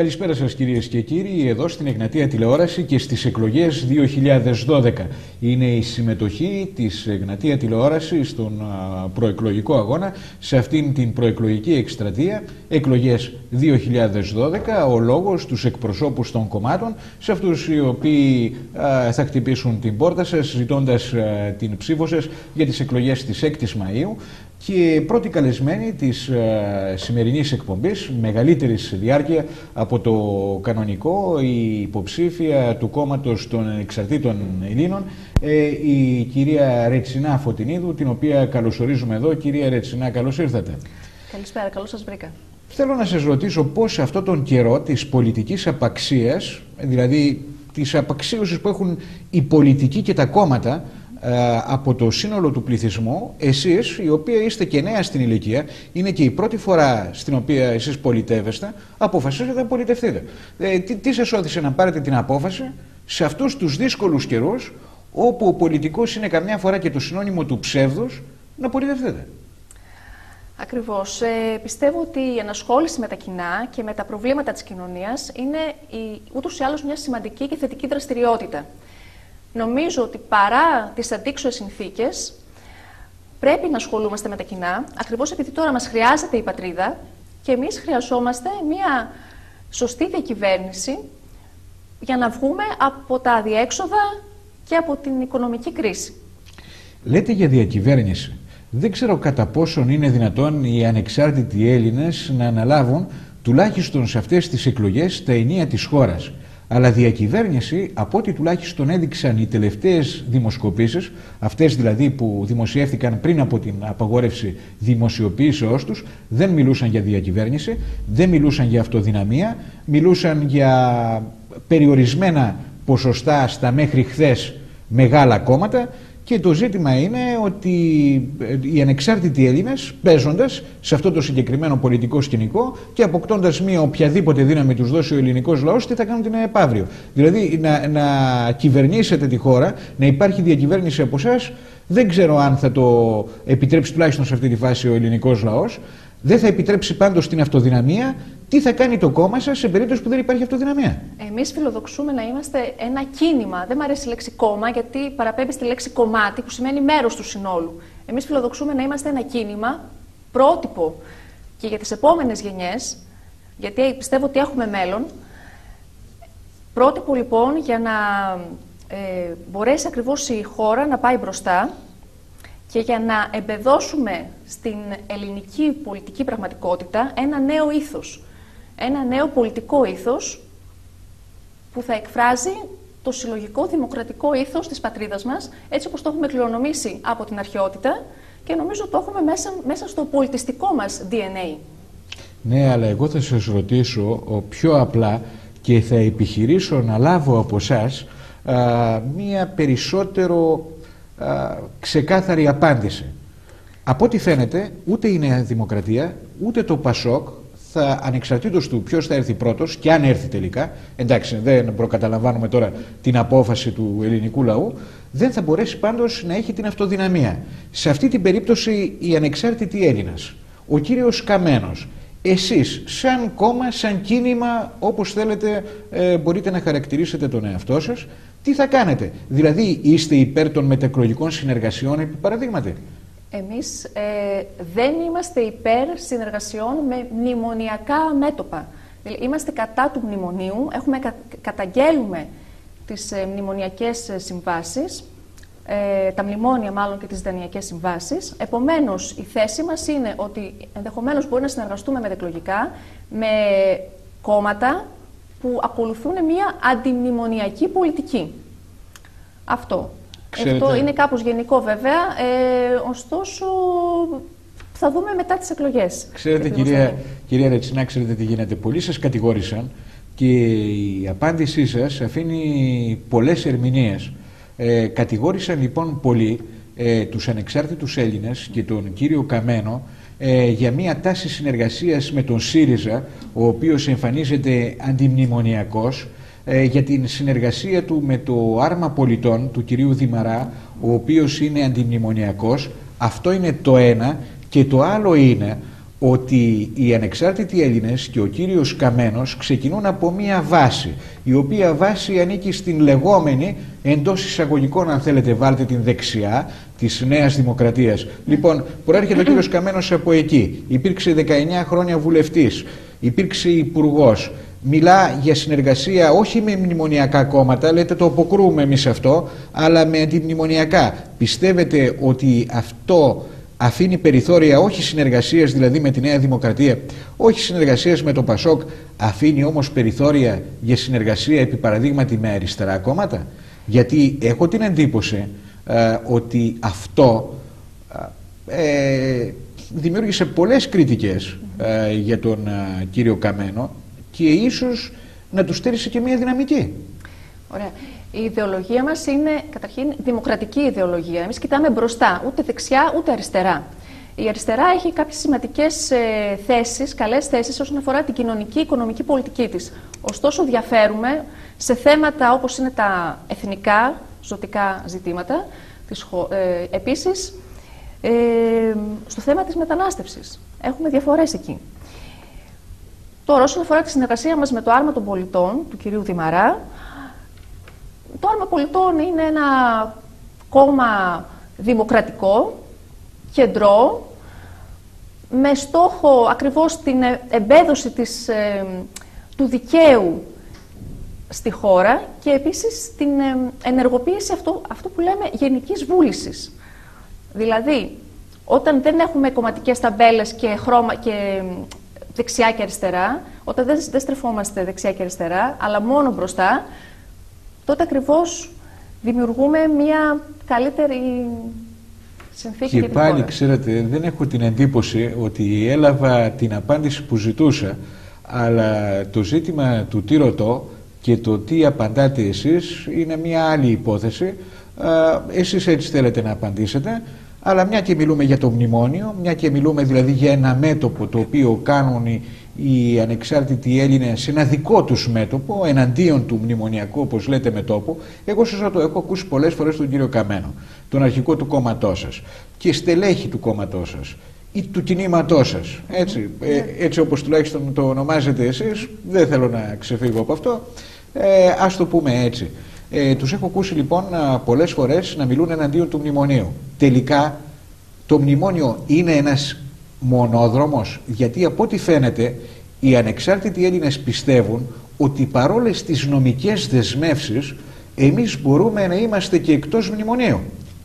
Καλησπέρα σας κυρίες και κύριοι, εδώ στην Εγνατία Τηλεόραση και στις εκλογές 2012. Είναι η συμμετοχή της Εγνατία Τηλεόραση στον προεκλογικό αγώνα σε αυτήν την προεκλογική εκστρατεία, εκλογές 2012, ο λόγος τους εκπροσώπους των κομμάτων, σε αυτούς οι οποίοι θα χτυπήσουν την πόρτα σας ζητώντας την ψήφο σας για τις εκλογές της 6ης Μαΐου. Και πρώτη καλεσμένη της σημερινής εκπομπής, μεγαλύτερης διάρκεια από το κανονικό, η υποψήφια του κόμματος των Ανεξαρτήτων Ελλήνων, η κυρία Ρετσινά Φωτεινίδου, την οποία καλωσορίζουμε εδώ. Κυρία Ρετσινά, καλώς ήρθατε. Καλησπέρα, καλώς σας βρήκα. Θέλω να σας ρωτήσω πώς αυτόν τον καιρό της πολιτικής απαξίας, δηλαδή της απαξίωσης που έχουν οι πολιτικοί και τα κόμματα, από το σύνολο του πληθυσμού, εσείς, οι οποίοι είστε και νέα στην ηλικία, είναι και η πρώτη φορά στην οποία εσείς πολιτεύεστε, αποφασίζετε να πολιτευτείτε. Τι σας όθησε να πάρετε την απόφαση σε αυτούς τους δύσκολους καιρούς, όπου ο πολιτικός είναι καμιά φορά και το συνώνυμο του ψεύδους, να πολιτευτείτε? Ακριβώς. Πιστεύω ότι η ενασχόληση με τα κοινά και με τα προβλήματα της κοινωνίας είναι ούτως ή άλλως μια σημαντική και θετική δραστηριότητα. Νομίζω ότι παρά τις αντίξωες συνθήκες πρέπει να ασχολούμαστε με τα κοινά, ακριβώς επειδή τώρα μας χρειάζεται η πατρίδα και εμείς χρειαζόμαστε μια σωστή διακυβέρνηση για να βγούμε από τα αδιέξοδα και από την οικονομική κρίση. Λέτε για διακυβέρνηση. Δεν ξέρω κατά πόσον είναι δυνατόν οι ανεξάρτητοι Έλληνες να αναλάβουν τουλάχιστον σε αυτές τις εκλογές τα ενία της χώρας. Αλλά διακυβέρνηση, από ό,τι τουλάχιστον έδειξαν οι τελευταίες δημοσκοπήσεις, αυτές δηλαδή που δημοσιεύτηκαν πριν από την απαγόρευση δημοσιοποίησεώς τους, δεν μιλούσαν για διακυβέρνηση, δεν μιλούσαν για αυτοδυναμία, μιλούσαν για περιορισμένα ποσοστά στα μέχρι χθες μεγάλα κόμματα. Και το ζήτημα είναι ότι οι ανεξάρτητοι Έλληνες, παίζοντας σε αυτό το συγκεκριμένο πολιτικό σκηνικό και αποκτώντας μια οποιαδήποτε δύναμη τους δώσει ο ελληνικός λαός, τι θα κάνουν την επαύριο. Δηλαδή να κυβερνήσετε τη χώρα, να υπάρχει διακυβέρνηση από εσάς, δεν ξέρω αν θα το επιτρέψει τουλάχιστον σε αυτή τη φάση ο ελληνικός λαός. Δεν θα επιτρέψει πάντως την αυτοδυναμία. Τι θα κάνει το κόμμα σας σε περίπτωση που δεν υπάρχει αυτοδυναμία? Εμείς φιλοδοξούμε να είμαστε ένα κίνημα. Δεν μου αρέσει η λέξη κόμμα, γιατί παραπέμπει στη λέξη κομμάτι, που σημαίνει μέρος του συνόλου. Εμείς φιλοδοξούμε να είμαστε ένα κίνημα, πρότυπο και για τις επόμενες γενιές, γιατί πιστεύω ότι έχουμε μέλλον. Πρότυπο λοιπόν για να μπορέσει ακριβώς η χώρα να πάει μπροστά και για να εμπεδώσουμε στην ελληνική πολιτική πραγματικότητα ένα νέο ήθος. Ένα νέο πολιτικό ήθος που θα εκφράζει το συλλογικό δημοκρατικό ήθος της πατρίδας μας, έτσι όπως το έχουμε κληρονομήσει από την αρχαιότητα και νομίζω το έχουμε μέσα στο πολιτιστικό μας DNA. Ναι, αλλά εγώ θα σας ρωτήσω πιο απλά και θα επιχειρήσω να λάβω από εσάς μία περισσότερο ξεκάθαρη απάντηση. Από ό,τι φαίνεται, ούτε η Νέα Δημοκρατία, ούτε το ΠΑΣΟΚ, ανεξαρτήτως του ποιος θα έρθει πρώτος και αν έρθει τελικά, εντάξει, δεν προκαταλαμβάνουμε τώρα την απόφαση του ελληνικού λαού, δεν θα μπορέσει πάντως να έχει την αυτοδυναμία. Σε αυτή την περίπτωση οι ανεξάρτητοι Έλληνας, ο κύριος Καμένος, εσείς σαν κόμμα, σαν κίνημα, όπως θέλετε μπορείτε να χαρακτηρίσετε τον εαυτό σας, τι θα κάνετε? Δηλαδή είστε υπέρ των μεταεκλογικών συνεργασιών επί παραδείγματι? Εμείς δεν είμαστε υπέρ συνεργασιών με μνημονιακά μέτωπα. Είμαστε κατά του μνημονίου, καταγγέλουμε τις μνημονιακές συμβάσεις, τα μνημόνια μάλλον και τις δανειακές συμβάσεις. Επομένως, η θέση μας είναι ότι ενδεχομένως μπορεί να συνεργαστούμε μεταεκλογικά με κόμματα που ακολουθούν μια αντιμνημονιακή πολιτική. Αυτό. Ξέρετε... Αυτό είναι κάπως γενικό βέβαια, ωστόσο θα δούμε μετά τις εκλογές. Ξέρετε κυρία Ρετσινά, ξέρετε τι γίνεται? Πολλοί σας κατηγόρησαν και η απάντησή σας αφήνει πολλές ερμηνείες. Κατηγόρησαν λοιπόν πολλοί τους ανεξάρτητους Έλληνες και τον κύριο Καμένο για μια τάση συνεργασίας με τον ΣΥΡΙΖΑ, ο οποίος εμφανίζεται αντιμνημονιακός, για την συνεργασία του με το Άρμα Πολιτών του κυρίου Δημαρά, ο οποίος είναι αντιμνημονιακός. Αυτό είναι το ένα. Και το άλλο είναι ότι οι ανεξάρτητοι Έλληνες και ο κύριος Καμένος ξεκινούν από μία βάση, η οποία βάση ανήκει στην λεγόμενη, εντός εισαγωγικών αν θέλετε βάλτε την δεξιά, της Νέας Δημοκρατίας. Λοιπόν, προέρχεται ο κύριος Καμένος από εκεί, υπήρξε 19 χρόνια βουλευτής, υπήρξε υπουργός, μιλά για συνεργασία όχι με μνημονιακά κόμματα, λέτε το αποκρούμε εμείς αυτό, αλλά με αντιμνημονιακά. Πιστεύετε ότι αυτό αφήνει περιθώρια όχι συνεργασίας δηλαδή με τη Νέα Δημοκρατία, όχι συνεργασίας με το Πασόκ, αφήνει όμως περιθώρια για συνεργασία επί παραδείγματι με αριστερά κόμματα? Γιατί έχω την εντύπωση ότι αυτό δημιούργησε πολλές κριτικές για τον κύριο Καμένο και ίσως να του στέρισε και μια δυναμική. Ωραία. Η ιδεολογία μας είναι καταρχήν δημοκρατική ιδεολογία. Εμείς κοιτάμε μπροστά, ούτε δεξιά ούτε αριστερά. Η αριστερά έχει κάποιες σημαντικές θέσεις, καλές θέσεις όσον αφορά την κοινωνική, οικονομική πολιτική της. Ωστόσο διαφέρουμε σε θέματα όπως είναι τα εθνικά, ζωτικά ζητήματα, επίσης στο θέμα της μετανάστευσης. Έχουμε διαφορές εκεί. Τώρα, όσον αφορά τη συνεργασία μας με το Άρμα των Πολιτών, του κυρίου Δημαρά, το Άρμα Πολιτών είναι ένα κόμμα δημοκρατικό, κεντρό, με στόχο ακριβώς την εμπέδωση του δικαίου στη χώρα και επίσης την ενεργοποίηση αυτού που λέμε γενικής βούλησης. Δηλαδή, όταν δεν έχουμε κομματικές ταμπέλες και δεξιά και αριστερά, όταν δεν στρεφόμαστε δεξιά και αριστερά, αλλά μόνο μπροστά, τότε ακριβώς δημιουργούμε μια καλύτερη συνθήκη για την χώρα. Και πάλι, ξέρετε, δεν έχω την εντύπωση ότι έλαβα την απάντηση που ζητούσα, αλλά το ζήτημα του τι ρωτώ και το τι απαντάτε εσείς είναι μια άλλη υπόθεση. Εσείς έτσι θέλετε να απαντήσετε, αλλά μια και μιλούμε για το μνημόνιο, μια και μιλούμε δηλαδή για ένα μέτωπο το οποίο κάνουν οι ανεξάρτητοι Έλληνες, ένα δικό τους μέτωπο, εναντίον του μνημονιακού, όπως λέτε, μετώπου. Εγώ σας το έχω ακούσει πολλές φορές τον κύριο Καμένο, τον αρχικό του κόμματός σας και στελέχη του κόμματός σας ή του κινήματός σας, έτσι όπως τουλάχιστον το ονομάζετε εσείς, δεν θέλω να ξεφύγω από αυτό, ας το πούμε έτσι. Τους έχω ακούσει λοιπόν πολλές φορές να μιλούν εναντίον του μνημονίου. Τελικά το μνημόνιο είναι ένας μονόδρομος, γιατί από ό,τι φαίνεται οι ανεξάρτητοι Έλληνες πιστεύουν ότι παρόλες τις νομικές δεσμεύσεις εμείς μπορούμε να είμαστε και εκτός μνημονίου.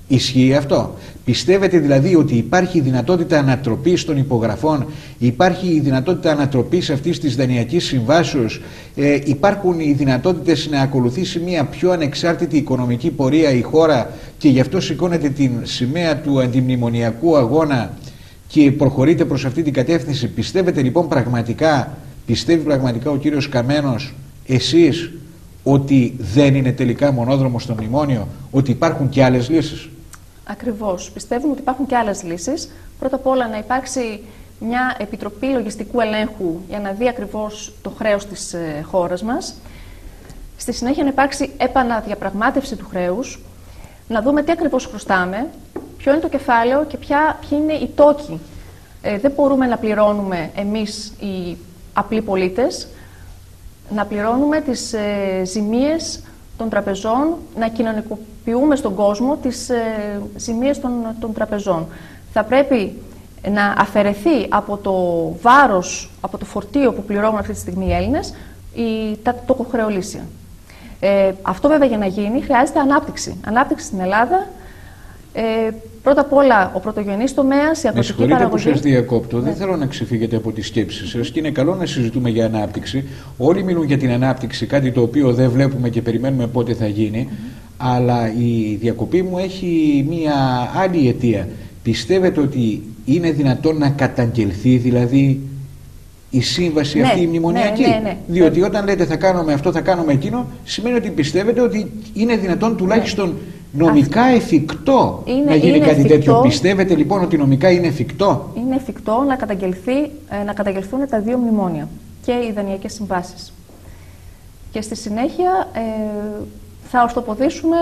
Ισχύει αυτό? Πιστεύετε δηλαδή ότι υπάρχει δυνατότητα ανατροπής των υπογραφών, υπάρχει η δυνατότητα ανατροπής αυτής της δανειακής συμβάσεως, υπάρχουν οι δυνατότητες να ακολουθήσει μια πιο ανεξάρτητη οικονομική πορεία η χώρα και γι' αυτό σηκώνεται την σημαία του αντιμνημονιακού αγώνα και προχωρείτε προς αυτή την κατεύθυνση? Πιστεύετε λοιπόν πιστεύει πραγματικά ο κύριος Καμένος, εσείς, ότι δεν είναι τελικά μονόδρομο στο μνημόνιο, ότι υπάρχουν και άλλες λύσεις? Ακριβώς. Πιστεύουμε ότι υπάρχουν και άλλες λύσεις. Πρώτα απ' όλα να υπάρξει μια επιτροπή λογιστικού ελέγχου για να δει ακριβώς το χρέος της χώρας μας. Στη συνέχεια να υπάρξει επαναδιαπραγμάτευση του χρέους, να δούμε τι ακριβώς χρωστάμε, ποιο είναι το κεφάλαιο και ποιοι είναι οι τόκοι. Δεν μπορούμε να πληρώνουμε εμείς οι απλοί πολίτες, να πληρώνουμε τις ζημίες των τραπεζών, να κοινωνικοποιούμε στον κόσμο τις ζημίες των τραπεζών. Θα πρέπει να αφαιρεθεί από το βάρος, από το φορτίο που πληρώνουν αυτή τη στιγμή οι Έλληνες, τα τοκοχρεωλήσια. Αυτό βέβαια για να γίνει χρειάζεται ανάπτυξη. Ανάπτυξη στην Ελλάδα. Πρώτα απ' όλα ο πρωτογενής τομέας, η αγροτική παραγωγή. Με συγχωρείτε που σας διακόπτω, δεν θέλω να ξεφύγετε από τις σκέψεις σας και είναι καλό να συζητούμε για ανάπτυξη. Όλοι μιλούν για την ανάπτυξη, κάτι το οποίο δεν βλέπουμε και περιμένουμε πότε θα γίνει, αλλά η διακοπή μου έχει μία άλλη αιτία. Πιστεύετε ότι είναι δυνατόν να καταγγελθεί δηλαδή η σύμβαση αυτή η μνημονιακή? Ναι. Διότι όταν λέτε θα κάνουμε αυτό, θα κάνουμε εκείνο, σημαίνει ότι πιστεύετε ότι είναι δυνατόν τουλάχιστον νομικά εφικτό να γίνει κάτι τέτοιο. Πιστεύετε λοιπόν ότι νομικά είναι εφικτό? Είναι εφικτό να καταγγελθούν τα δύο μνημόνια και οι δανειακές συμβάσεις. Και στη συνέχεια θα ορθοποδήσουμε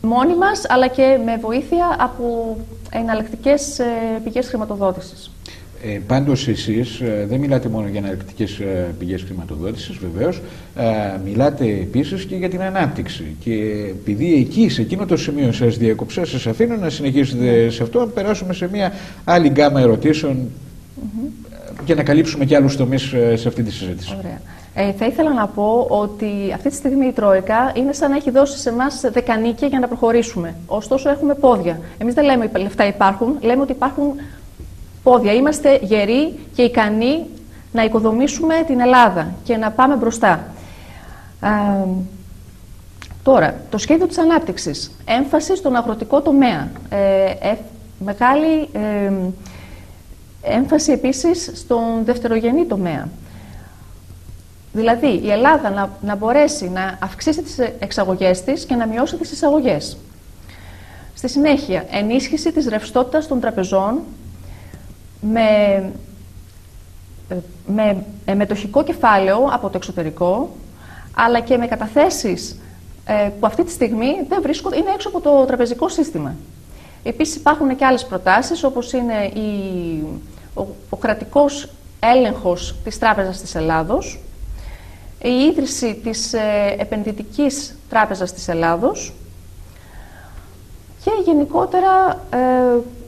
μόνοι μας, αλλά και με βοήθεια από εναλλακτικές πηγές χρηματοδότησης. Πάντως εσείς δεν μιλάτε μόνο για εναλλακτικές πηγές χρηματοδότησης, βεβαίως, μιλάτε επίσης και για την ανάπτυξη. Και επειδή εκεί, σε εκείνο το σημείο σας διέκοψα, σας αφήνω να συνεχίσετε σε αυτό, να περάσουμε σε μια άλλη γκάμα ερωτήσεων και να καλύψουμε και άλλους τομείς σε αυτή τη συζήτηση. Ωραία. Θα ήθελα να πω ότι αυτή τη στιγμή η Τρόικα είναι σαν να έχει δώσει σε εμάς δεκανίκια για να προχωρήσουμε. Ωστόσο έχουμε πόδια. Εμείς δεν λέμε ότι λεφτά υπάρχουν, λέμε ότι υπάρχουν πόδια. Είμαστε γεροί και ικανοί να οικοδομήσουμε την Ελλάδα και να πάμε μπροστά. Τώρα, το σχέδιο της ανάπτυξης. Έμφαση στον αγροτικό τομέα. Μεγάλη έμφαση επίσης στον δευτερογενή τομέα. Δηλαδή, η Ελλάδα να μπορέσει να αυξήσει τις εξαγωγές της και να μειώσει τις εισαγωγές. Στη συνέχεια, ενίσχυση της ρευστότητας των τραπεζών με μετοχικό κεφάλαιο από το εξωτερικό, αλλά και με καταθέσεις που αυτή τη στιγμή δεν βρίσκονται, είναι έξω από το τραπεζικό σύστημα. Επίσης υπάρχουν και άλλες προτάσεις, όπως είναι ο κρατικός έλεγχος της Τράπεζας της Ελλάδος, η ίδρυση της Επενδυτικής Τράπεζας της Ελλάδος και γενικότερα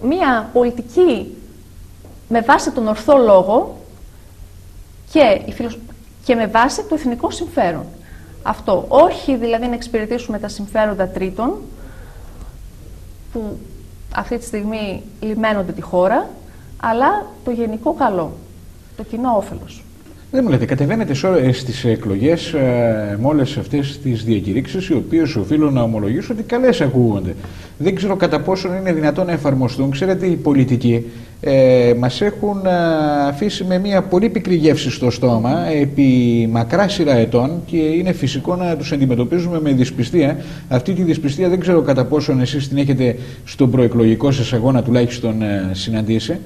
μία πολιτική με βάση τον ορθό λόγο και με βάση το εθνικό συμφέρον. Αυτό. Όχι δηλαδή να εξυπηρετήσουμε τα συμφέροντα τρίτων που αυτή τη στιγμή λιμένονται τη χώρα, αλλά το γενικό καλό, το κοινό όφελος. Δεν μου λέτε, κατεβαίνετε στις εκλογές με όλες αυτές τις διακηρύξεις, οι οποίες οφείλω να ομολογήσω ότι καλές ακούγονται. Δεν ξέρω κατά πόσο είναι δυνατόν να εφαρμοστούν. Ξέρετε, οι πολιτικοί μας έχουν αφήσει με μια πολύ πικρή γεύση στο στόμα επί μακρά σειρά ετών και είναι φυσικό να τους αντιμετωπίζουμε με δυσπιστία. Αυτή τη δυσπιστία δεν ξέρω κατά πόσο εσείς την έχετε στον προεκλογικό σας αγώνα τουλάχιστον συναντήσει.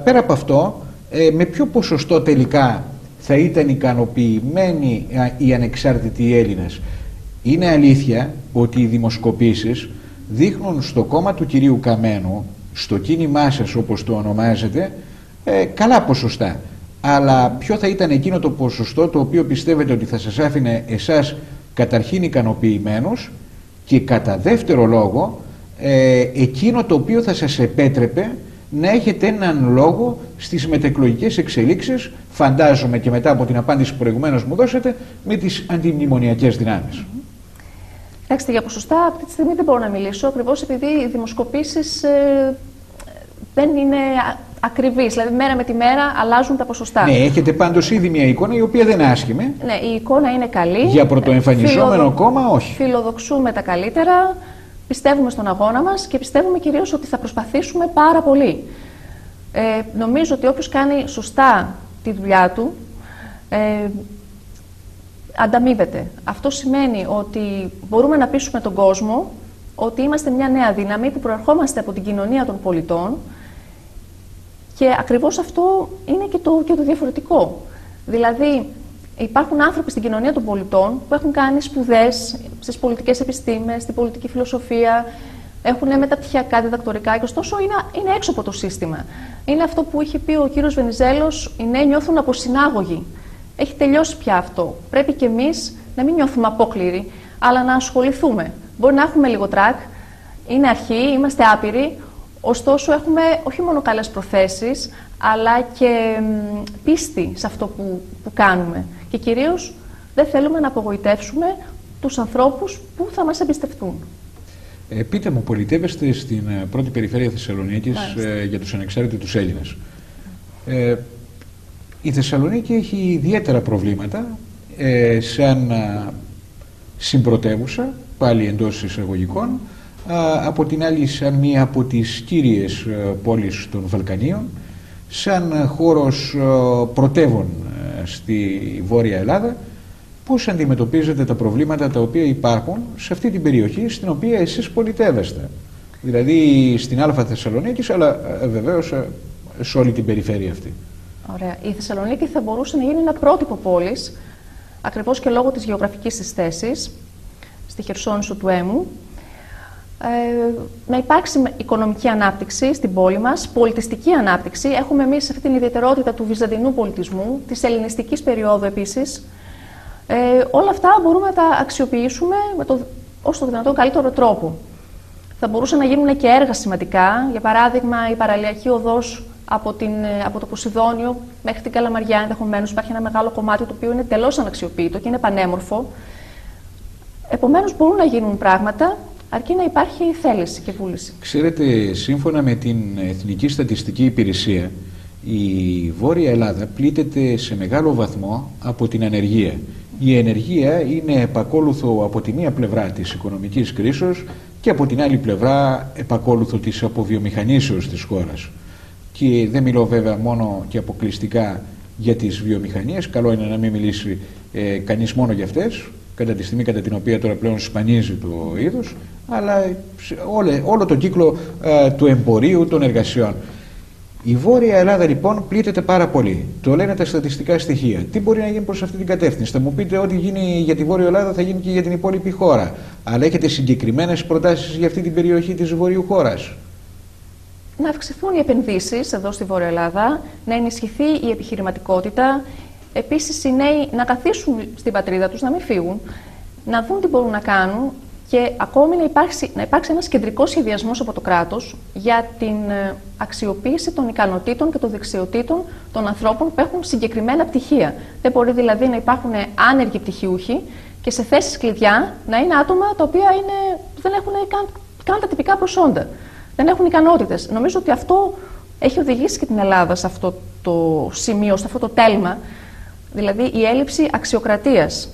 Πέρα από αυτό, με ποιο ποσοστό τελικά θα ήταν ικανοποιημένοι οι ανεξάρτητοι Έλληνες? Είναι αλήθεια ότι οι δημοσκοπήσεις δείχνουν στο κόμμα του κυρίου Καμένου, στο κίνημά σας όπως το ονομάζετε, καλά ποσοστά. Αλλά ποιο θα ήταν εκείνο το ποσοστό το οποίο πιστεύετε ότι θα σας άφηνε εσάς καταρχήν ικανοποιημένους και κατά δεύτερο λόγο εκείνο το οποίο θα σας επέτρεπε να έχετε έναν λόγο στις μετεκλογικές εξελίξεις, φαντάζομαι και μετά από την απάντηση που προηγουμένως μου δώσατε, με τις αντιμνημονιακές δυνάμεις. Κοιτάξτε, για ποσοστά αυτή τη στιγμή δεν μπορώ να μιλήσω, ακριβώς επειδή οι δημοσκοπήσεις δεν είναι ακριβείς. Δηλαδή, μέρα με τη μέρα αλλάζουν τα ποσοστά. Ναι, έχετε πάντως ήδη μια εικόνα η οποία δεν είναι άσχημη. Ναι, η εικόνα είναι καλή. Για πρωτοεμφανιζόμενο κόμμα, όχι. Φιλοδοξούμε τα καλύτερα. Πιστεύουμε στον αγώνα μας και πιστεύουμε κυρίως ότι θα προσπαθήσουμε πάρα πολύ. Νομίζω ότι όποιος κάνει σωστά τη δουλειά του, ανταμείβεται. Αυτό σημαίνει ότι μπορούμε να πείσουμε τον κόσμο ότι είμαστε μια νέα δύναμη που προερχόμαστε από την κοινωνία των πολιτών και ακριβώς αυτό είναι και το διαφορετικό. Δηλαδή, υπάρχουν άνθρωποι στην κοινωνία των πολιτών που έχουν κάνει σπουδές στις πολιτικές επιστήμες, στην πολιτική φιλοσοφία, έχουν μεταπτυχιακά, διδακτορικά και ωστόσο είναι έξω από το σύστημα. Είναι αυτό που είχε πει ο κύριος Βενιζέλος, οι νέοι νιώθουν αποσυνάγωγοι. Έχει τελειώσει πια αυτό. Πρέπει και εμείς να μην νιώθουμε απόκληροι, αλλά να ασχοληθούμε. Μπορεί να έχουμε λίγο τρακ, είναι αρχή, είμαστε άπειροι, ωστόσο έχουμε όχι μόνο καλές προθέσεις, αλλά και πίστη σε αυτό που κάνουμε. Και κυρίως δεν θέλουμε να απογοητεύσουμε τους ανθρώπους που θα μας εμπιστευτούν. Πείτε μου, πολιτεύεστε στην πρώτη περιφέρεια Θεσσαλονίκης για τους ανεξάρτητους Έλληνες. Η Θεσσαλονίκη έχει ιδιαίτερα προβλήματα σαν συμπρωτεύουσα, πάλι εντός εισαγωγικών, από την άλλη σαν μία από τις κύριες πόλεις των Βαλκανίων, σαν χώρος πρωτεύων στη Βόρεια Ελλάδα. Πώς αντιμετωπίζετε τα προβλήματα τα οποία υπάρχουν σε αυτή την περιοχή στην οποία εσείς πολιτεύεστε? Δηλαδή στην Α Θεσσαλονίκης, αλλά βεβαίως σε όλη την περιφέρεια αυτή. Ωραία. Η Θεσσαλονίκη θα μπορούσε να γίνει ένα πρότυπο πόλης, ακριβώς και λόγω της γεωγραφικής της θέσης, στη Χερσόνησο του Έμου. Να υπάρξει οικονομική ανάπτυξη στην πόλη μας, πολιτιστική ανάπτυξη. Έχουμε εμείς αυτή την ιδιαιτερότητα του βυζαντινού πολιτισμού, της ελληνιστικής περίοδου επίσης. Όλα αυτά μπορούμε να τα αξιοποιήσουμε όσο το δυνατόν καλύτερο τρόπο. Θα μπορούσαν να γίνουν και έργα σημαντικά. Για παράδειγμα, η παραλιακή οδός από το Ποσειδόνιο μέχρι την Καλαμαριά, ενδεχομένως υπάρχει ένα μεγάλο κομμάτι το οποίο είναι τελώς αναξιοποιητό και είναι πανέμορφο. Επομένως, μπορούν να γίνουν πράγματα, αρκεί να υπάρχει θέληση και βούληση. Ξέρετε, σύμφωνα με την Εθνική Στατιστική Υπηρεσία, η Βόρεια Ελλάδα πλήττεται σε μεγάλο βαθμό από την ανεργία. Η ανεργία είναι επακόλουθο από τη μία πλευρά της οικονομικής κρίσεως και από την άλλη πλευρά επακόλουθο της αποβιομηχανήσεως της χώρας. Και δεν μιλώ βέβαια μόνο και αποκλειστικά για τις βιομηχανίες, καλό είναι να μην μιλήσει κανείς μόνο για αυτές, κατά τη στιγμή κατά την οποία τώρα πλέον σπανίζει το είδος, αλλά όλο το κύκλο του εμπορίου, των εργασιών. Η Βόρεια Ελλάδα λοιπόν πλήττεται πάρα πολύ. Το λένε τα στατιστικά στοιχεία. Τι μπορεί να γίνει προς αυτή την κατεύθυνση? Θα μου πείτε ό,τι γίνει για τη Βόρεια Ελλάδα θα γίνει και για την υπόλοιπη χώρα. Αλλά έχετε συγκεκριμένες προτάσεις για αυτή την περιοχή της Βορειού χώρας? Να αυξηθούν οι επενδύσεις εδώ στη Βόρεια Ελλάδα, να ενισχυθεί η επιχειρηματικότητα. Επίσης οι νέοι να καθίσουν στην πατρίδα τους, να μην φύγουν, να δουν τι μπορούν να κάνουν και ακόμη να υπάρξει ένας κεντρικός σχεδιασμός από το κράτος για την αξιοποίηση των ικανοτήτων και των δεξιοτήτων των ανθρώπων που έχουν συγκεκριμένα πτυχία. Δεν μπορεί δηλαδή να υπάρχουν άνεργοι πτυχιούχοι και σε θέσεις κλειδιά να είναι άτομα τα οποία δεν έχουν καν τα τυπικά προσόντα. Δεν έχουν ικανότητες. Νομίζω ότι αυτό έχει οδηγήσει και την Ελλάδα σε αυτό το σημείο, σε αυτό το τέλμα, δηλαδή η έλλειψη αξιοκρατίας.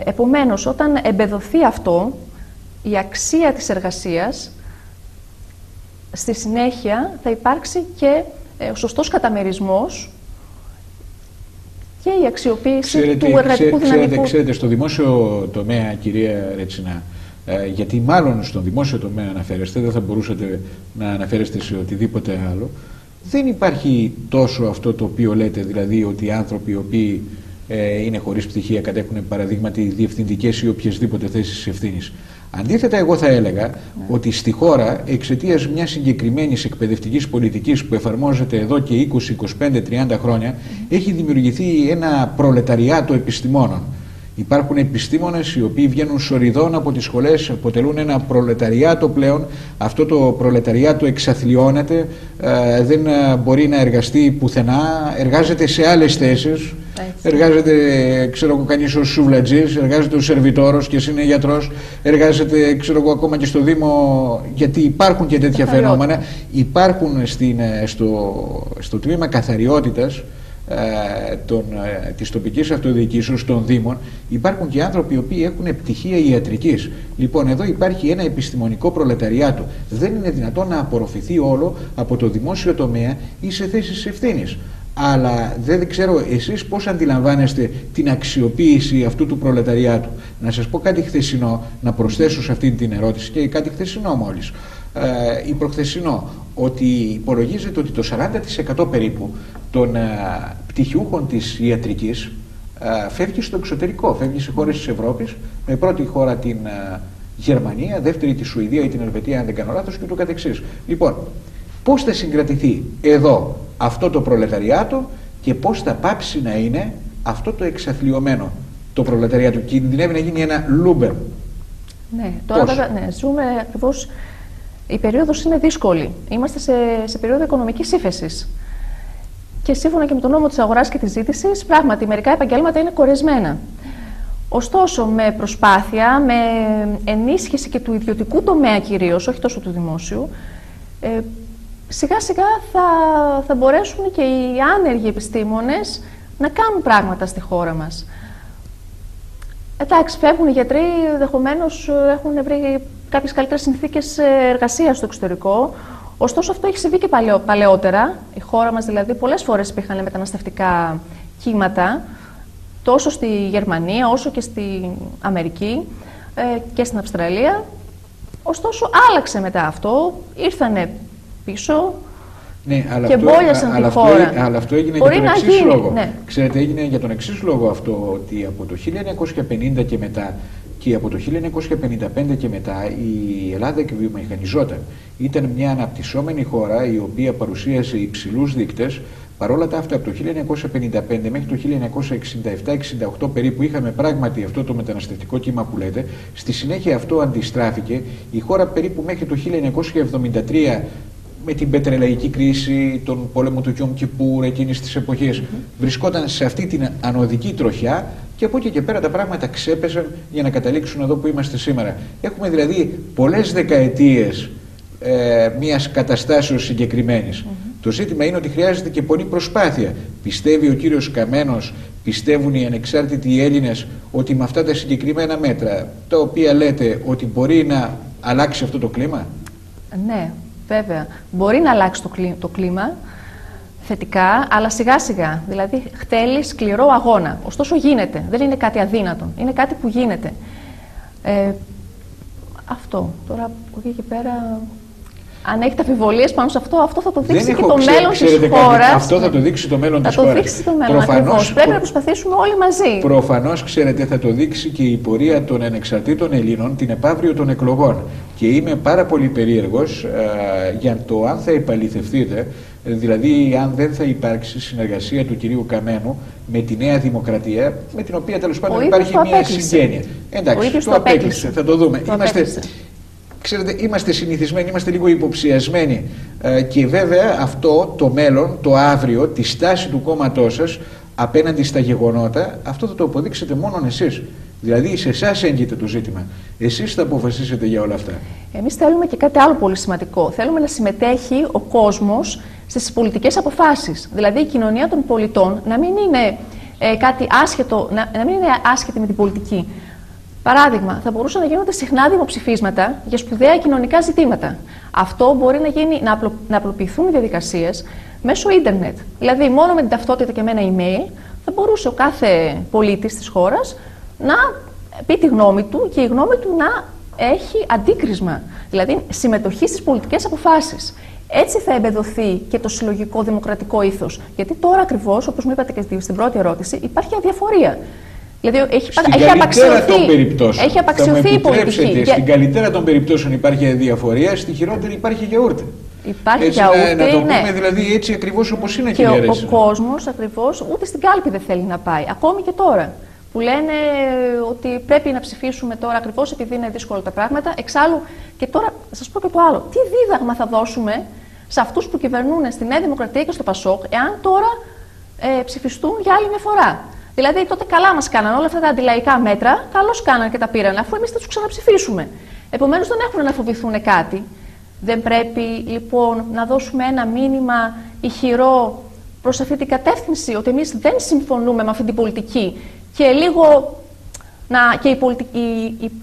Επομένως, όταν εμπεδοθεί αυτό, η αξία της εργασίας, στη συνέχεια θα υπάρξει και ο σωστός καταμερισμός και η αξιοποίηση του εργατικού δυναμικού. Ξέρετε, στο δημόσιο τομέα, κυρία Ρετσινά, γιατί μάλλον στον δημόσιο τομέα αναφέρεστε, δεν θα μπορούσατε να αναφέρεστε σε οτιδήποτε άλλο, δεν υπάρχει τόσο αυτό το οποίο λέτε, δηλαδή ότι οι άνθρωποι οι οποίοι είναι χωρίς πτυχία κατέχουν παραδείγματι διευθυντικές ή οποιασδήποτε θέσεις ευθύνης. Αντίθετα, εγώ θα έλεγα ότι στη χώρα, εξαιτίας μιας συγκεκριμένης εκπαιδευτικής πολιτικής που εφαρμόζεται εδώ και 20, 25, 30 χρόνια, έχει δημιουργηθεί ένα προλεταριάτο επιστημόνων. Υπάρχουν επιστήμονες οι οποίοι βγαίνουν σοριδών από τις σχολές, αποτελούν ένα προλεταριάτο πλέον. Αυτό το προλεταριάτο εξαθλιώνεται, δεν μπορεί να εργαστεί πουθενά, εργάζεται σε άλλες θέσεις. Εργάζεται, ξέρω εγώ, κανείς ως σουβλατζής, εργάζεται ως σερβιτόρος και εσύ είναι γιατρός, εργάζεται, ξέρω εγώ, ακόμα και στο Δήμο, γιατί υπάρχουν και τέτοια φαινόμενα. Υπάρχουν στο τμήμα καθαριότητας της τοπικής αυτοδιοικήσεως των Δήμων, υπάρχουν και άνθρωποι οι οποίοι έχουν πτυχία ιατρικής. Λοιπόν, εδώ υπάρχει ένα επιστημονικό προλεταριάτο. Δεν είναι δυνατόν να απορροφηθεί όλο από το δημόσιο τομέα ή σε θέσεις ευθύνης. Αλλά δεν ξέρω εσείς πώς αντιλαμβάνεστε την αξιοποίηση αυτού του προλεταριάτου. Να σας πω κάτι χθεσινό, να προσθέσω σε αυτή την ερώτηση και κάτι χθεσινό μόλις. Ή προχθεσινό, ότι υπολογίζεται ότι το 40% περίπου των πτυχιούχων της ιατρικής φεύγει στο εξωτερικό, φεύγει σε χώρες της Ευρώπης, με πρώτη χώρα την Γερμανία, δεύτερη τη Σουηδία ή την Ελβετία, αν δεν κάνω λάθος, και το καθεξής. Λοιπόν, πώς θα συγκρατηθεί εδώ αυτό το προλεταριάτο και πώς θα πάψει να είναι αυτό το εξαθλιωμένο το προλεταριάτο? Κινδυνεύει να γίνει ένα Λούμπερ. Ναι, τώρα βέβαια, ζούμε ακριβώς. Η περίοδος είναι δύσκολη. Είμαστε σε περίοδο οικονομικής ύφεσης. Και σύμφωνα και με τον νόμο της αγοράς και της ζήτησης, πράγματι μερικά επαγγέλματα είναι κορεσμένα. Ωστόσο, με προσπάθεια, με ενίσχυση και του ιδιωτικού τομέα κυρίως, όχι τόσο του δημόσιου, σιγά σιγά θα μπορέσουν και οι άνεργοι επιστήμονες να κάνουν πράγματα στη χώρα μας. Εντάξει, φεύγουν οι γιατροί, ενδεχομένως έχουν βρει κάποιες καλύτερες συνθήκες εργασίας στο εξωτερικό. Ωστόσο, αυτό έχει συμβεί και παλαιότερα. Η χώρα μας δηλαδή πολλές φορές υπήρχαν μεταναστευτικά κύματα, τόσο στη Γερμανία όσο και στην Αμερική και στην Αυστραλία. Ωστόσο, άλλαξε μετά αυτό, ήρθανε πίσω. Ναι, αλλά και μπόλιασαν τη χώρα. Αλλά αυτό έγινε για τον εξής λόγο. Ναι. Ξέρετε, έγινε για τον εξής λόγο αυτό, ότι από το 1950 και μετά και από το 1955 και μετά η Ελλάδα εκβιομηχανιζόταν. Ήταν μια αναπτυσσόμενη χώρα η οποία παρουσίασε υψηλούς δείκτες. Παρόλα τα αυτά, από το 1955 μέχρι το 1967-68 περίπου είχαμε πράγματι αυτό το μεταναστευτικό κύμα που λέτε. Στη συνέχεια αυτό αντιστράφηκε. Η χώρα περίπου μέχρι το 1973 με την πετρελαϊκή κρίση, τον πόλεμο του Γιόμ Κιπούρ, εκείνης της εποχής, βρισκόταν σε αυτή την ανωδική τροχιά και από εκεί και πέρα τα πράγματα ξέπεσαν για να καταλήξουν εδώ που είμαστε σήμερα. Έχουμε δηλαδή πολλές δεκαετίες μιας καταστάσεως συγκεκριμένης. Το ζήτημα είναι ότι χρειάζεται και πολλή προσπάθεια. Πιστεύει ο κύριος Καμένος, πιστεύουν οι ανεξάρτητοι Έλληνες ότι με αυτά τα συγκεκριμένα μέτρα, τα οποία λέτε ότι μπορεί να αλλάξει αυτό το κλίμα? Ναι, βέβαια. Μπορεί να αλλάξει το κλίμα θετικά, αλλά σιγά σιγά. Δηλαδή θέλει σκληρό αγώνα. Ωστόσο γίνεται. Δεν είναι κάτι αδύνατο. Είναι κάτι που γίνεται. Αυτό. Τώρα από εκεί και πέρα... Αν έχετε αμφιβολίες πάνω σε αυτό, αυτό θα το δείξει και το μέλλον της χώρας. Αυτό θα το δείξει το μέλλον της χώρας. Θα το δείξει το μέλλον, ακριβώς. Πρέπει να προσπαθήσουμε όλοι μαζί. Προφανώς, ξέρετε, θα το δείξει και η πορεία των ανεξαρτήτων Ελλήνων την επαύριο των εκλογών. Και είμαι πάρα πολύ περίεργος για το αν θα επαληθευτείτε, δηλαδή αν δεν θα υπάρξει συνεργασία του κυρίου Καμένου με τη Νέα Δημοκρατία, με την οποία τέλος πάντων υπάρχει μια συγγένεια. Εντάξει, το απέκλεισε, θα το δούμε. Ξέρετε, είμαστε συνηθισμένοι, είμαστε λίγο υποψιασμένοι και βέβαια αυτό το μέλλον, το αύριο, τη στάση του κόμματός σας απέναντι στα γεγονότα, αυτό θα το αποδείξετε μόνον εσείς. Δηλαδή σε εσάς έγκυται το ζήτημα. Εσείς θα αποφασίσετε για όλα αυτά. Εμείς θέλουμε και κάτι άλλο πολύ σημαντικό. Θέλουμε να συμμετέχει ο κόσμος στις πολιτικές αποφάσεις. Δηλαδή η κοινωνία των πολιτών να μην είναι κάτι άσχετο, να μην είναι άσχετη με την πολιτική. Παράδειγμα, θα μπορούσαν να γίνονται συχνά δημοψηφίσματα για σπουδαία κοινωνικά ζητήματα. Αυτό μπορεί να γίνει, να απλοποιηθούν οι διαδικασίες μέσω ίντερνετ. Δηλαδή, μόνο με την ταυτότητα και με ένα email θα μπορούσε ο κάθε πολίτης της χώρας να πει τη γνώμη του και η γνώμη του να έχει αντίκρισμα. Δηλαδή, συμμετοχή στις πολιτικές αποφάσεις. Έτσι θα εμπεδοθεί και το συλλογικό δημοκρατικό ήθος. Γιατί τώρα ακριβώς, όπως μου είπατε και στην πρώτη ερώτηση, υπάρχει αδιαφορία. Δηλαδή έχει απαξιωθεί η πολιτική. Στην καλύτερα των περιπτώσεων υπάρχει αδιαφορία, στη χειρότερη υπάρχει γιαούρτι. Υπάρχει γιαούρτι, να το πούμε δηλαδή έτσι ακριβώς όπως είναι, και ο κόσμος ακριβώς ούτε στην κάλπη δεν θέλει να πάει. Ακόμη και τώρα που λένε ότι πρέπει να ψηφίσουμε τώρα ακριβώς επειδή είναι δύσκολα τα πράγματα. Εξάλλου και τώρα σας πω και το άλλο. Τι δίδαγμα θα δώσουμε σε αυτούς που κυβερνούν στη Νέα Δημοκρατία και στο Πασόκ εάν τώρα ψηφιστούν για άλλη μια φορά? Δηλαδή, τότε καλά μας κάναν όλα αυτά τα αντιλαϊκά μέτρα, καλώς κάναν και τα πήραν, αφού εμείς θα τους ξαναψηφίσουμε. Επομένως, δεν έχουν να φοβηθούν κάτι. Δεν πρέπει λοιπόν να δώσουμε ένα μήνυμα ηχηρό προς αυτή την κατεύθυνση, ότι εμείς δεν συμφωνούμε με αυτή την πολιτική και λίγο και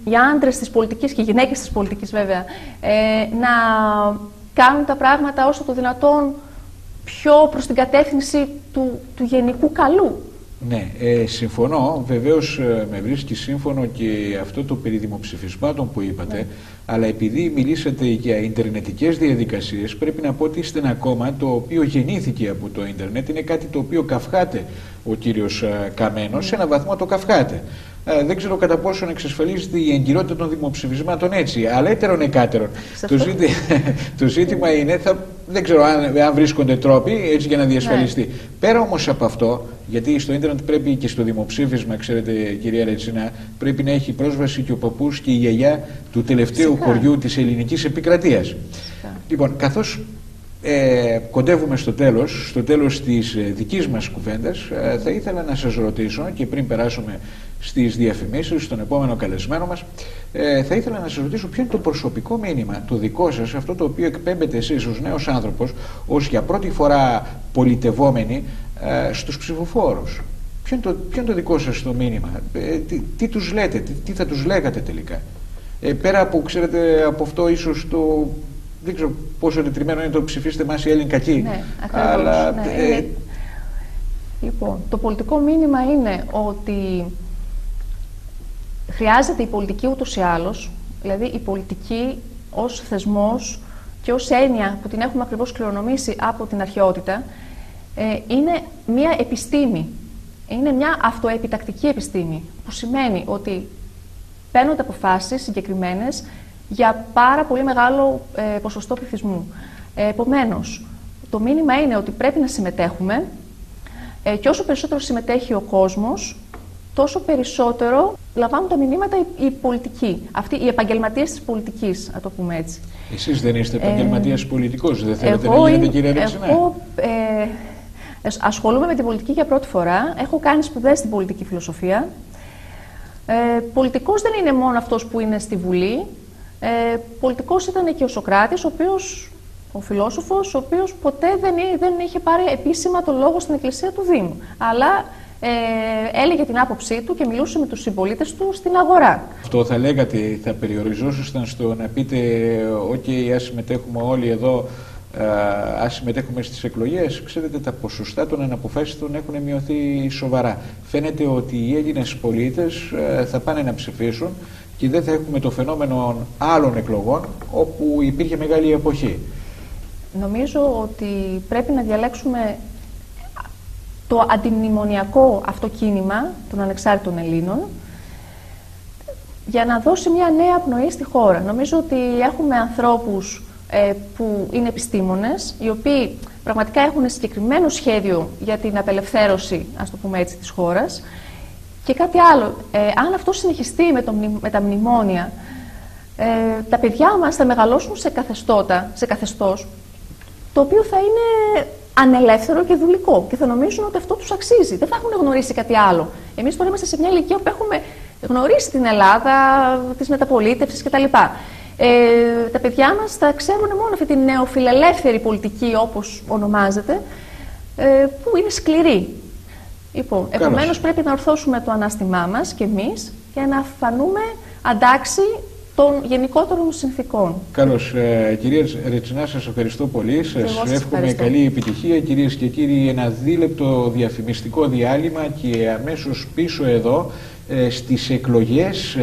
οι άντρες της πολιτικής και οι γυναίκες της πολιτικής βέβαια να κάνουν τα πράγματα όσο το δυνατόν πιο προς την κατεύθυνση του γενικού καλού. Ναι, συμφωνώ. Βεβαίως με βρίσκει σύμφωνο και αυτό το περί δημοψηφισμάτων που είπατε, ναι. Αλλά επειδή μιλήσατε για ιντερνετικές διαδικασίες, πρέπει να πω ότι είστε ένα κόμμα το οποίο γεννήθηκε από το ίντερνετ. Είναι κάτι το οποίο καυχάται ο κύριος Καμένος, σε έναν βαθμό το καυχάται. Δεν ξέρω κατά πόσον εξασφαλίζεται η εγκυρότητα των δημοψηφισμάτων έτσι, αλλά έτερον εκάτερον. Το ζήτημα είναι, δεν ξέρω αν βρίσκονται τρόποι έτσι για να διασφαλιστεί. Ναι. Πέρα όμως από αυτό, γιατί στο ίντερνετ πρέπει και στο δημοψήφισμα, ξέρετε κυρία Ρετσίνα, πρέπει να έχει πρόσβαση και ο παππούς και η γιαγιά του τελευταίου χωριού της ελληνικής επικρατείας. Λοιπόν, καθώς κοντεύουμε στο τέλος της δικής μας κουβέντας, θα ήθελα να σας ρωτήσω και πριν περάσουμε στις διαφημίσεις, στον επόμενο καλεσμένο μας, θα ήθελα να σας ρωτήσω ποιο είναι το προσωπικό μήνυμα, το δικό σας, αυτό το οποίο εκπέμπετε εσείς ως νέος άνθρωπος, ως για πρώτη φορά πολιτευόμενοι στους ψηφοφόρους. Ποιο είναι το δικό σας το μήνυμα, τι τους λέτε, τι θα τους λέγατε τελικά? Πέρα από, ξέρετε, από αυτό ίσως το... Δεν ξέρω πόσο ρετριμμένο είναι το ψηφίστε μας οι Έλληνοι κακοί. Ναι, ακριβώς. Αλλά, ναι, Λοιπόν, το πολιτικό μήνυμα είναι ότι χρειάζεται η πολιτική ούτως ή άλλως, δηλαδή η πολιτική ως θεσμός και ως έννοια που την έχουμε ακριβώς κληρονομήσει από την αρχαιότητα, είναι μια επιστήμη. Είναι μια αυτοεπιτακτική επιστήμη, που σημαίνει ότι παίρνονται αποφάσεις συγκεκριμένες για πάρα πολύ μεγάλο ποσοστό πληθυσμού. Επομένως, το μήνυμα είναι ότι πρέπει να συμμετέχουμε και όσο περισσότερο συμμετέχει ο κόσμος, τόσο περισσότερο λαμβάνουν τα μηνύματα οι πολιτικοί, αυτοί οι επαγγελματίες της πολιτικής, να το πούμε έτσι. Εσείς δεν είστε επαγγελματίας πολιτικός, δεν θέλετε να γίνετε, κυρία Ρετσινά? Εγώ ασχολούμαι με την πολιτική για πρώτη φορά, έχω κάνει σπουδές στην πολιτική φιλοσοφία. Πολιτικός δεν είναι μόνο αυτός που είναι στη Βουλή, πολιτικός ήταν και ο Σωκράτης, ο φιλόσοφος, ο οποίος ποτέ δεν είχε πάρει επίσημα το λόγο στην εκκλησία του Δήμου, αλλά έλεγε την άποψή του και μιλούσε με τους συμπολίτες του στην αγορά. Αυτό θα λέγατε, θα περιοριζόσασταν στο να πείτε «OK, ας συμμετέχουμε όλοι εδώ, ας συμμετέχουμε στις εκλογές». Ξέρετε, τα ποσοστά των αναποφάσιστων έχουν μειωθεί σοβαρά. Φαίνεται ότι οι Έλληνες πολίτες θα πάνε να ψηφίσουν και δεν θα έχουμε το φαινόμενο άλλων εκλογών όπου υπήρχε μεγάλη εποχή. Νομίζω ότι πρέπει να διαλέξουμε το αντιμνημονιακό αυτό κίνημα των ανεξάρτητων Ελλήνων για να δώσει μια νέα πνοή στη χώρα. Νομίζω ότι έχουμε ανθρώπους που είναι επιστήμονες, οι οποίοι πραγματικά έχουν συγκεκριμένο σχέδιο για την απελευθέρωση, ας το πούμε έτσι, της χώρας. Και κάτι άλλο, αν αυτό συνεχιστεί με τα μνημόνια, τα παιδιά μας θα μεγαλώσουν σε καθεστώς, το οποίο θα είναι ανελεύθερο και δουλικό και θα νομίζουν ότι αυτό τους αξίζει. Δεν θα έχουν γνωρίσει κάτι άλλο. Εμείς τώρα είμαστε σε μια ηλικία που έχουμε γνωρίσει την Ελλάδα, της μεταπολίτευσης κτλ. Τα παιδιά μας θα ξέρουν μόνο αυτή την νεοφιλελεύθερη πολιτική, όπως ονομάζεται, που είναι σκληρή. Λοιπόν, επομένως πρέπει να ορθώσουμε το ανάστημά μας και εμείς και να φανούμε αντάξει των γενικότερων συνθήκων. Καλώς. Κυρία Ρετσινά, σας ευχαριστώ πολύ. Σας εύχομαι καλή επιτυχία. Κυρίες και κύριοι, ένα δίλεπτο διαφημιστικό διάλειμμα και αμέσως πίσω εδώ στις εκλογές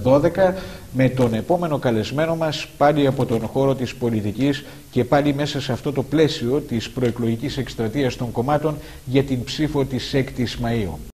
2012 με τον επόμενο καλεσμένο μας πάλι από τον χώρο της πολιτικής και πάλι μέσα σε αυτό το πλαίσιο της προεκλογικής εκστρατείας των κομμάτων για την ψήφο της 6ης Μαΐου.